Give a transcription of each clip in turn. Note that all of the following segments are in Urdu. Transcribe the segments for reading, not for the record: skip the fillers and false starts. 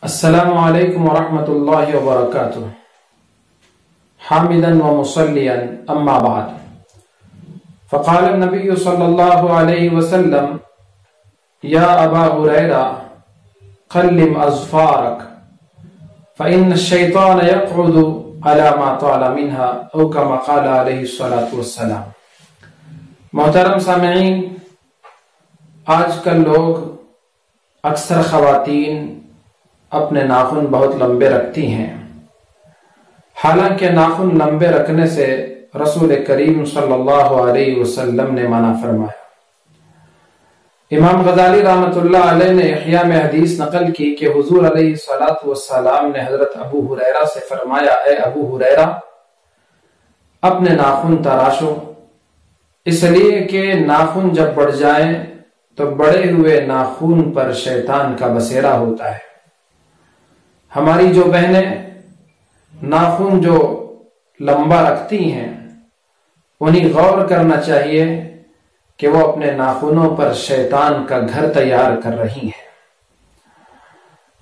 السلام علیکم ورحمۃ اللہ وبرکاتہ حامدا ومصلیا اما بعد فقال النبی صلی اللہ علیہ وسلم یا ابا ہریرہ قلم اظفارک فإن الشیطان یقعد على ما طال منها او کما قال علیہ الصلاۃ والسلام۔ محترم سامعین، آج کل لوگ اکثر خواتین اپنے ناخن بہت لمبے رکھتی ہیں، حالانکہ ناخن لمبے رکھنے سے رسول کریم صلی اللہ علیہ وسلم نے منع فرمایا۔ امام غزالی رحمۃ اللہ علیہ نے احیاء میں حدیث نقل کی کہ حضور علیہ الصلاۃ والسلام نے حضرت ابو ہریرہ سے فرمایا، اے ابو ہریرہ، اپنے ناخن تراشو، اس لیے کہ ناخن جب بڑھ جائیں تو بڑے ہوئے ناخن پر شیطان کا بسیرا ہوتا ہے۔ ہماری جو بہنیں ناخن جو لمبا رکھتی ہیں انہیں غور کرنا چاہیے کہ وہ اپنے ناخنوں پر شیطان کا گھر تیار کر رہی ہیں،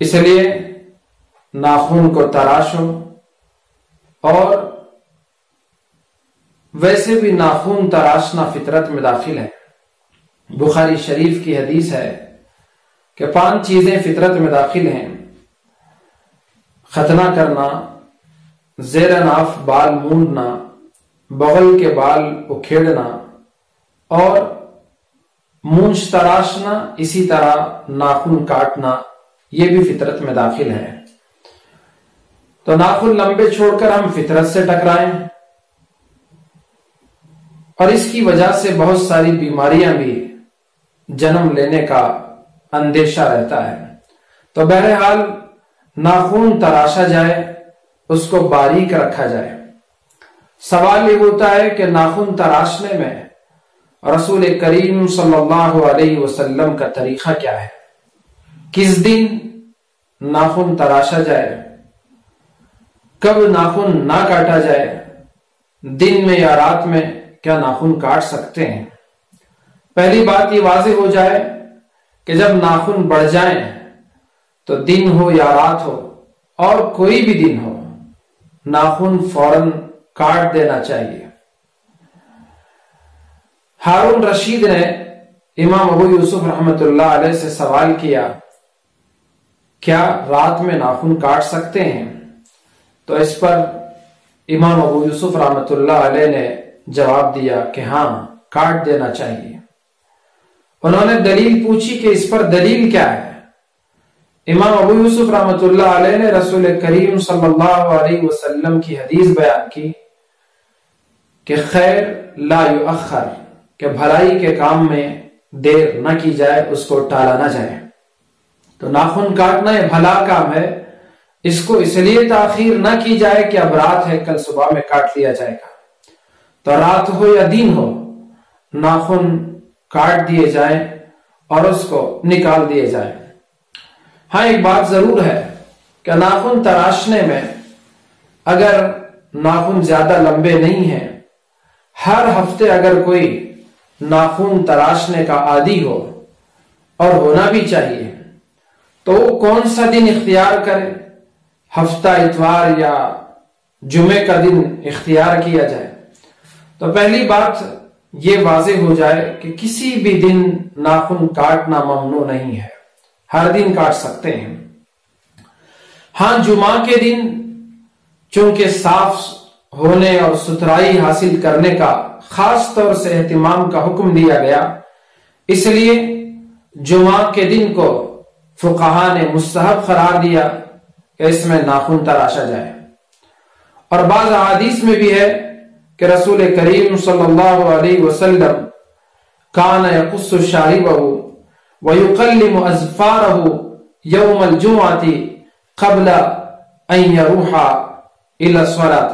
اس لیے ناخن کو تراشو۔ اور ویسے بھی ناخن تراشنا فطرت میں داخل ہے۔ بخاری شریف کی حدیث ہے کہ 5 چیزیں فطرت میں داخل ہیں: ختنہ کرنا، زیر ناف بال مونڈنا، بغل کے بال اکھیڑنا اور مونچھ تراشنا، اسی طرح ناخن کاٹنا، یہ بھی فطرت میں داخل ہے۔ تو ناخن لمبے چھوڑ کر ہم فطرت سے ٹکرائیں، اور اس کی وجہ سے بہت ساری بیماریاں بھی جنم لینے کا اندیشہ رہتا ہے۔ تو بہرحال ناخن تراشا جائے، اس کو باریک رکھا جائے۔ سوال یہ ہوتا ہے کہ ناخن تراشنے میں رسول کریم صلی اللہ علیہ وسلم کا طریقہ کیا ہے؟ کس دن ناخن تراشا جائے؟ کب ناخن نہ کاٹا جائے؟ دن میں یا رات میں کیا ناخن کاٹ سکتے ہیں؟ پہلی بات یہ واضح ہو جائے کہ جب ناخن بڑھ جائیں تو دن ہو یا رات ہو اور کوئی بھی دن ہو، ناخن فوراً کاٹ دینا چاہیے۔ ہارون رشید نے امام ابو یوسف رحمۃ اللہ علیہ سے سوال کیا، کیا رات میں ناخن کاٹ سکتے ہیں؟ تو اس پر امام ابو یوسف رحمۃ اللہ علیہ نے جواب دیا کہ ہاں، کاٹ دینا چاہیے۔ انہوں نے دلیل پوچھی کہ اس پر دلیل کیا ہے؟ امام ابو یوسف رحمۃ اللہ علیہ نے رسول کریم صلی اللہ علیہ وسلم کی حدیث بیان کی کہ خیر لا یؤخر، کہ بھلائی کے کام میں دیر نہ کی جائے، اس کو ٹالا نہ جائے۔ تو ناخن کاٹنا یہ بھلا کام ہے، اس کو اس لیے تاخیر نہ کی جائے کہ اب رات ہے، کل صبح میں کاٹ لیا جائے گا۔ تو رات ہو یا دن ہو، ناخن کاٹ دیے جائیں اور اس کو نکال دیے جائیں۔ ہاں، ایک بات ضرور ہے کہ ناخن تراشنے میں اگر ناخن زیادہ لمبے نہیں ہیں، ہر ہفتے اگر کوئی ناخن تراشنے کا عادی ہو، اور ہونا بھی چاہیے، تو وہ کون سا دن اختیار کرے؟ ہفتہ اتوار یا جمعے کا دن اختیار کیا جائے۔ تو پہلی بات یہ واضح ہو جائے کہ کسی بھی دن ناخن کاٹنا ممنوع نہیں ہے، ہر دن کاٹ سکتے ہیں۔ ہاں، جمعہ کے دن چونکہ صاف ہونے اور ستھرائی حاصل کرنے کا خاص طور سے اہتمام کا حکم دیا گیا، اس لیے جمعہ کے دن کو فقہا نے مستحب قرار دیا کہ اس میں ناخن تراشا جائے۔ اور بعض احادیث میں بھی ہے کہ رسول کریم صلی اللہ علیہ وسلم کان یقص شاربہ وَيُقَلِّمُ أَظْفَارَهُ يَوْمَ الْجُمْعَةِ قَبْلَ أَن يَرُوحَ إِلَى الصَّلَاةِ،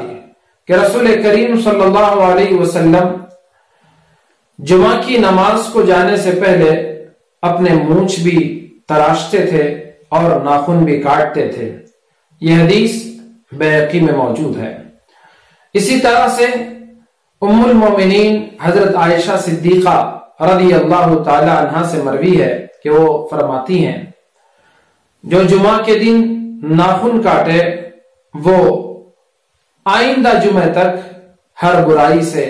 کہ رسول کریم صلی اللہ علیہ وسلم جمعہ کی نماز کو جانے سے پہلے اپنے مونچھ بھی تراشتے تھے اور ناخن بھی کاٹتے تھے۔ یہ حدیث بیہقی میں موجود ہے۔ اسی طرح سے ام المومنین حضرت عائشہ صدیقہ رضی اللہ تعالی عنہا سے مروی ہے کہ وہ فرماتی ہیں جو جمعہ کے دن ناخن کاٹے وہ آئندہ جمعے تک ہر برائی سے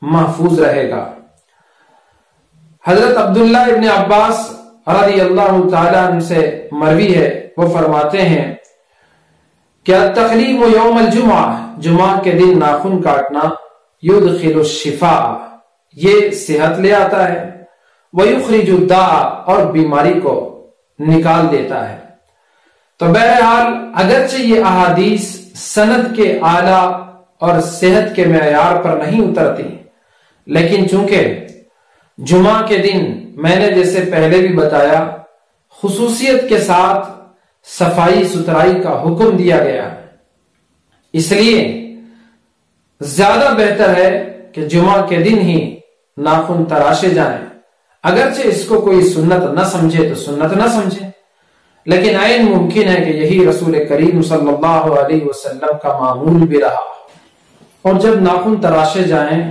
محفوظ رہے گا۔ حضرت عبداللہ ابن عباس رضی اللہ تعالیٰ عنہ سے مروی ہے، وہ فرماتے ہیں کہ التقلیم یوم الجمعہ، جمعہ کے دن ناخن کاٹنا، یدخل الشفاء، یہ صحت لے آتا ہے، ویخرج الداء، اور بیماری کو نکال دیتا ہے۔ تو بہرحال اگرچہ یہ احادیث سند کے اعلیٰ اور صحت کے معیار پر نہیں اترتی، لیکن چونکہ جمعہ کے دن میں نے جیسے پہلے بھی بتایا خصوصیت کے ساتھ صفائی ستھرائی کا حکم دیا گیا، اس لیے زیادہ بہتر ہے کہ جمعہ کے دن ہی ناخن تراشے جائیں۔ اگرچہ اس کو کوئی سنت نہ سمجھے تو سنت نہ سمجھے، لیکن عین ممکن ہے کہ یہی رسول کریم صلی اللہ علیہ وسلم کا معمول بھی رہا۔ اور جب ناخن تراشے جائیں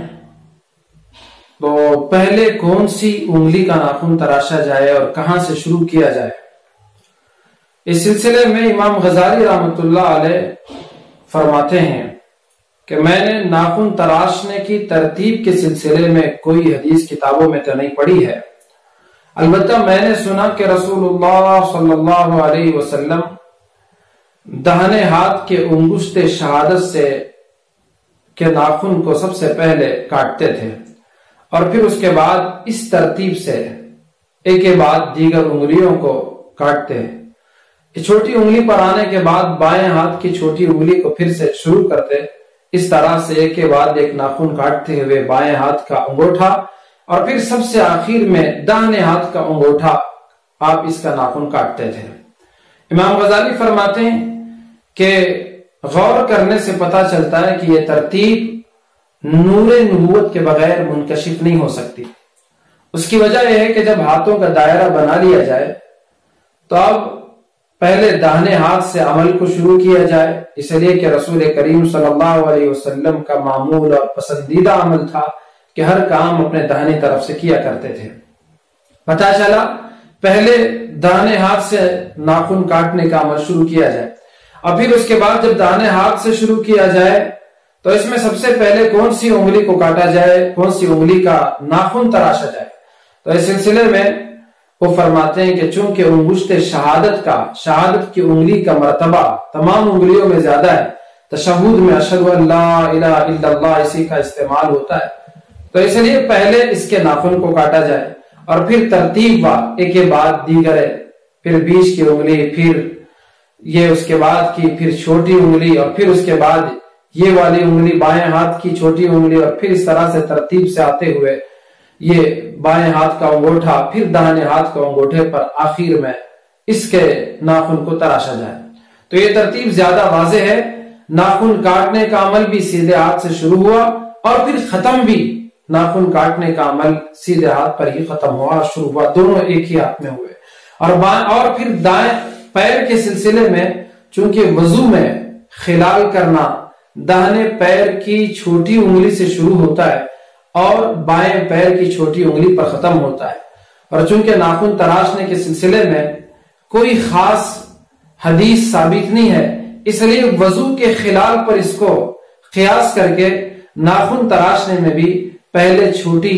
تو پہلے کون سی انگلی کا ناخن تراشا جائے اور کہاں سے شروع کیا جائے؟ اس سلسلے میں امام غزالی رحمۃ اللہ علیہ فرماتے ہیں کہ میں نے ناخن تراشنے کی ترتیب کے سلسلے میں کوئی حدیث کتابوں میں تو نہیں پڑھی ہے، البتہ میں نے سنا کہ رسول اللہ صلی اللہ علیہ وسلم داہنے ہاتھ کے انگشت شہادت سے کے ناخن کو سب سے پہلے کاٹتے تھے، اور پھر اس کے بعد اس ترتیب سے ایک کے بعد دیگر انگلیوں کو کاٹتے ہیں۔ چھوٹی انگلی پر آنے کے بعد بائیں ہاتھ کی چھوٹی انگلی کو پھر سے شروع کرتے، اس طرح سے ایک کے بعد ایک ناخن کاٹتے ہوئے بائیں ہاتھ کا انگوٹھا، اور پھر سب سے آخر میں داہنے ہاتھ کا انگوٹھا آپ اس کا ناخن کاٹتے تھے۔ امام غزالی فرماتے ہیں کہ غور کرنے سے پتہ چلتا ہے کہ یہ ترتیب نور نبوت کے بغیر منکشف نہیں ہو سکتی۔ اس کی وجہ یہ ہے کہ جب ہاتھوں کا دائرہ بنا لیا جائے تو اب پہلے داہنے ہاتھ سے عمل کو شروع کیا جائے، اس لیے کہ رسول کریم صلی اللہ علیہ وسلم کا معمول اور پسندیدہ عمل تھا کہ ہر کام اپنے داہنی طرف سے کیا کرتے تھے۔ پتہ چلا پہلے داہنے ہاتھ سے ناخن کاٹنے کا عمل شروع کیا جائے، اور پھر اس کے بعد جب داہنے ہاتھ سے شروع کیا جائے تو اس میں سب سے پہلے کون سی انگلی کو کاٹا جائے، کون سی انگلی کا ناخن تراشا جائے۔ تو اس سلسلے میں وہ فرماتے ہیں کہ چونکہ انگشت شہادت کی انگلی کا مرتبہ تمام انگلیوں میں زیادہ ہے، تشہد میں اشہد ان لا الہ الا اللہ اسی کا استعمال ہوتا ہے، تو اس لیے پہلے اس کے ناخن کو کاٹا جائے، اور پھر ترتیب وار ایک کے بعد دیگر ہے، پھر بیچ کی انگلی، پھر یہ اس کے بعد کی، پھر چھوٹی انگلی، اور پھر اس کے بعد یہ والی انگلی بائیں ہاتھ کی چھوٹی انگلی، اور پھر اس طرح سے ترتیب سے آتے ہوئے یہ بائیں ہاتھ کا انگوٹھا، پھر داہنے ہاتھ کا انگوٹھے پر آخر میں اس کے ناخن کو تراشا جائے۔ تو یہ ترتیب زیادہ واضح ہے۔ ناخن کاٹنے کا عمل بھی سیدھے ہاتھ سے شروع ہوا، اور پھر ختم بھی ناخن کاٹنے کا عمل سیدھے ہاتھ پر ہی ختم ہوا اور شروع ہوا، دونوں ایک ہی ہاتھ میں ہوئے۔ اور پھر دائیں پیر کے سلسلے میں چونکہ وضو میں خلال کرنا داہنے پیر کی چھوٹی انگلی سے شروع ہوتا ہے اور بائیں پیر کی چھوٹی انگلی پر ختم ہوتا ہے، اور چونکہ ناخن تراشنے کے سلسلے میں کوئی خاص حدیث ثابت نہیں ہے، اس لیے وضو کے خلال پر اس کو قیاس کر کے ناخن تراشنے میں بھی پہلے چھوٹی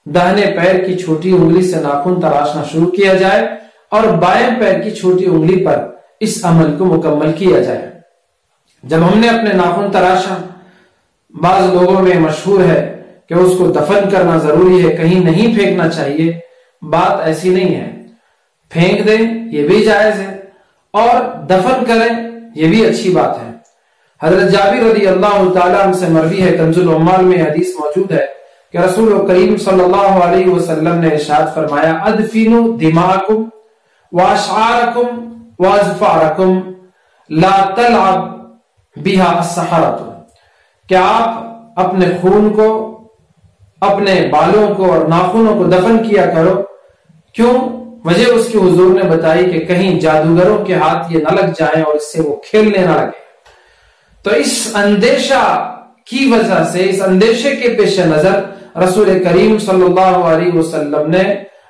داہنے پیر کی چھوٹی انگلی سے ناخن تراشنا شروع کیا جائے، اور بائیں پیر کی چھوٹی انگلی پر اس عمل کو مکمل کیا جائے۔ جب ہم نے اپنے ناخن تراشا، بعض لوگوں میں مشہور ہے کہ اس کو دفن کرنا ضروری ہے، کہیں نہیں پھینکنا چاہیے، بات ایسی نہیں ہے۔ پھینک دیں یہ بھی جائز ہے، اور دفن کریں یہ بھی اچھی بات ہے۔ حضرت جابر رضی اللہ تعالیٰ عنہ سے مروی ہے، کنز العمال میں حدیث موجود ہے کہ رسول کریم صلی اللہ علیہ وسلم نے ارشاد فرمایا، ادفنوا دماءکم واشعارکم واظفارکم لا تلعب بها السحرۃ، کہ آپ اپنے خون کو، اپنے بالوں کو اور ناخنوں کو دفن کیا کرو۔ کیوں؟ وجہ اس کی حضور نے بتائی کہ کہیں جادوگروں کے ہاتھ یہ نہ لگ جائیں اور اس سے وہ کھیلنے نہ لگے۔ تو اس اندیشہ کی وجہ سے، اس اندیشے کے پیش نظر رسول کریم صلی اللہ علیہ وسلم نے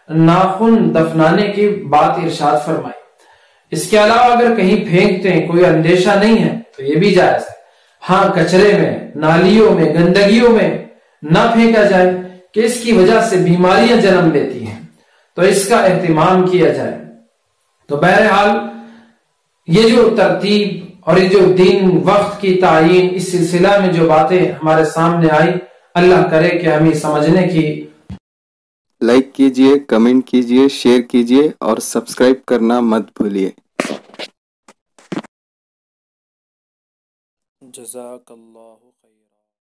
ناخن دفنانے کی بات ارشاد فرمائی۔ اس کے علاوہ اگر کہیں پھینکتے ہیں کوئی اندیشہ نہیں ہے تو یہ بھی جائز ہے. ہاں کچرے میں، نالیوں میں، گندگیوں میں نہ پھینکا جائے کہ اس کی وجہ سے بیماریاں جنم لیتی ہیں، تو اس کا اہتمام کیا جائے. تو بہرحال یہ جو ترتیب اور یہ جو دن وقت کی تعین، اس سلسلہ میں جو باتیں ہمارے سامنے آئی، اللہ کرے کہ ہمیں سمجھنے کی. لائک کیجئے، کمنٹ کیجئے، شیئر کیجئے اور سبسکرائب کرنا مت بھولیے. جزاک اللہ